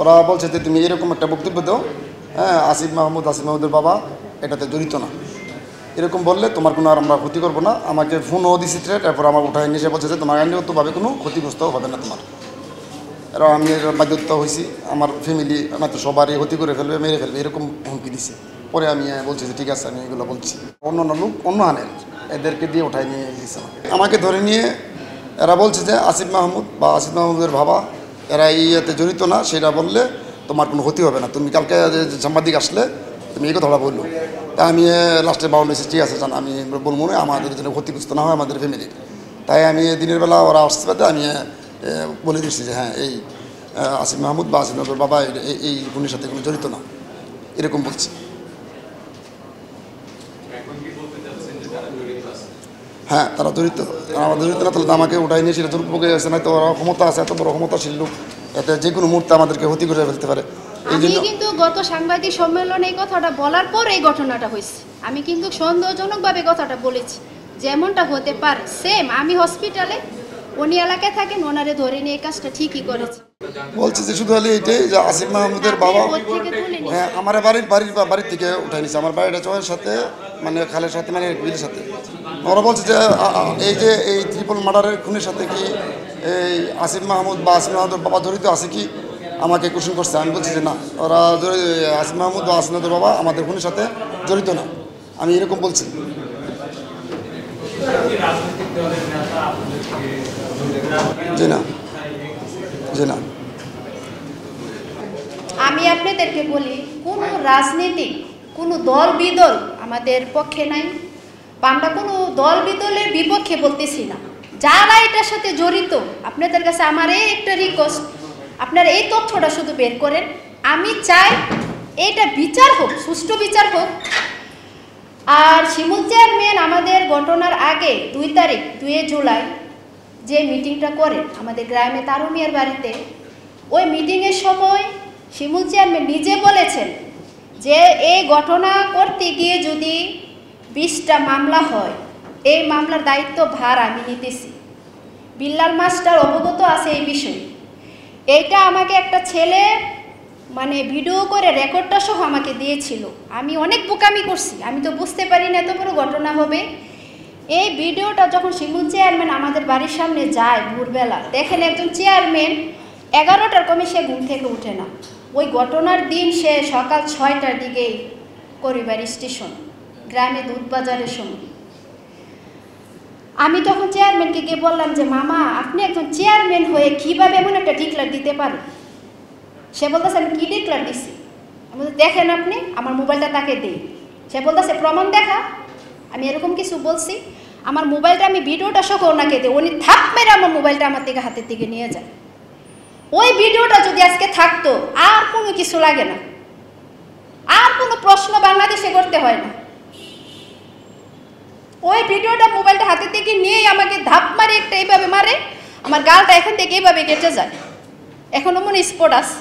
ওরা বলছে যে তুমি এরকম একটা বক্তব্য দাও, হ্যাঁ আসিফ মাহমুদের বাবা এটাতে জড়িত না, এরকম বললে তোমার কোনো আর আমরা ক্ষতি করবো না। আমাকে ফোনও দিছি থ্রেট, তারপর আমার উঠায় নিয়ে বলছে যে তোমার আইনগতভাবে কোনো ক্ষতিগ্রস্ত হবে না তোমার। এরা আমি বাধ্যতা হয়েছি, আমার ফ্যামিলি তো সবারই ক্ষতি করে ফেলবে, মেরে ফেলবে, এরকম হুমকি দিছে। পরে আমি বলছি যে ঠিক আছে আমি এগুলো বলছি। অন্য লোক অন্য আনের এদেরকে দিয়ে উঠাই নিয়ে দিচ্ছে আমাকে ধরে নিয়ে। এরা বলছে যে আসিফ মাহমুদের বাবা এরা ইয়েতে জড়িত না, সেটা বললে তোমার কোনো ক্ষতি হবে না, তুমি কালকে সাংবাদিক আসলে তুমি এই কথাটা বললো। তা আমি লাস্টে বাউন্ড হয়েছি, ঠিক আছে জান আমি বলবো না, আমাদের যেন ক্ষতিগ্রস্ত না হয় আমাদের ফ্যামিলির। তাই আমি দিনের বেলা ওরা আসতে পারতে আমি বলে দিচ্ছি যে হ্যাঁ এই আসিফ মাহমুদ বা আসিফ বাবা এই খুনির সাথে কোনো জড়িত না, এরকম বলছি। হ্যাঁ তারা জড়িত, আমাদের জড়িত না তাহলে আমাকে উঠাই নিয়ে সেটা দুর্ভোগে আছে, না তো ওরা ক্ষমতা আছে, এত বড় ক্ষমতাশীল লোক, এতে যে কোনো মুহূর্তে আমাদেরকে ক্ষতি করে ফেলতে পারে। আমি কিন্তু গত সাংবাদিক সম্মেলনে এই কথাটা বলার পর এই ঘটনাটা হয়েছে। আমি কিন্তু সন্দেহজনকভাবে কথাটা বলেছি, যেমনটা হতে পারে সেম আমি হসপিটালে উনি এলাকায় থাকেন, ওনারে ধরে নিয়ে এই কাজটা ঠিকই করেছে। বলছে যে শুধু হলে এইটাই যে আসিফ মাহমুদের বাবা, হ্যাঁ আমার বাড়ির থেকে উঠাই নিচ্ছে, আমার বাড়িটা চয়ের সাথে মানে খালের সাথে মানে বিলের সাথে। ওরা বলছে যে এই ট্রিপল মার্ডারের খুনের সাথে কি এই আসিফ মাহমুদ বা আসিফ মাহমুদের বাবা জড়িত আছে কি, আমাকে কোশ্চেন করছে। আমি বলছি যে না, ওরা আসিফ মাহমুদ বা আসিফ মাহমুদের বাবা আমাদের খুনের সাথে জড়িত না, আমি এরকম বলছি। জি না, জি না। আমি আপনাদেরকে বলি, কোনো রাজনীতিক কোনো দল বিদল আমাদের পক্ষে নাই, বা আমরা কোনো দল বিদলের বিপক্ষে বলতেছি না। যারা এটার সাথে জড়িত, আপনাদের কাছে আমার এই একটা রিকোয়েস্ট, আপনারা এই তথ্যটা শুধু বের করেন। আমি চাই এইটা বিচার হোক, সুষ্ঠু বিচার হোক। আর শিমুল চেয়ারম্যান আমাদের ঘটনার আগে 2 জুলাই যে মিটিংটা করেন আমাদের গ্রামে তারুমিয়ার বাড়িতে, ওই মিটিংয়ের সময় শিমুল চেয়ারম্যান নিজে বলেছেন যে এই ঘটনা করতে গিয়ে যদি 20টা মামলা হয়, এই মামলার দায়িত্ব ভার আমি নিতেছি। বিল্লাল মাস্টার অবগত আছে এই বিষয়ে। এইটা আমাকে একটা ছেলে মানে ভিডিও করে রেকর্ডটা সহ আমাকে দিয়েছিল। আমি অনেক বোকামি করছি, আমি তো বুঝতে পারি না এত বড় ঘটনা হবে। এই ভিডিওটা যখন শিমুল চেয়ারম্যান আমাদের বাড়ির সামনে যায় ভোরবেলা, দেখেন একজন চেয়ারম্যান 11টার কমে সে ঘুম থেকে উঠে না। ওই ঘটনার দিন সে সকাল 6টার দিকেই করিবার স্টেশন গ্রামে দুধ বাজারের সময়। আমি তখন চেয়ারম্যানকে গিয়ে বললাম যে মামা আপনি একজন চেয়ারম্যান হয়ে কীভাবে এমন একটা ডিক্লার দিতে পারেন? সে বলতেছে আমি কী ডিক্লার দিছি? আমি বলছি দেখেন আপনি, আমার মোবাইলটা তাকে দিই। সে বলতেছে প্রমাণ দেখা। আমি এরকম কিছু বলছি, আমার মোবাইলটা আমি ভিডিওটা সহ ওনাকে দিই, উনি থাপ মেরে আমার মোবাইলটা আমার থেকে হাতের দিকে নিয়ে যায়। ওই ভিডিওটা যদি আজকে থাকতো আর কোনো কিছু লাগে না, আর কোনো প্রশ্ন বাংলাদেশে করতে হয় না। ওই ভিডিওটা মোবাইলটা হাতের থেকে নিয়েই আমাকে ধাপ মারে একটা এইভাবে মারে, আমার গালটা এখান থেকে এইভাবে কেটে যায়, এখনো মনে স্পট আছে।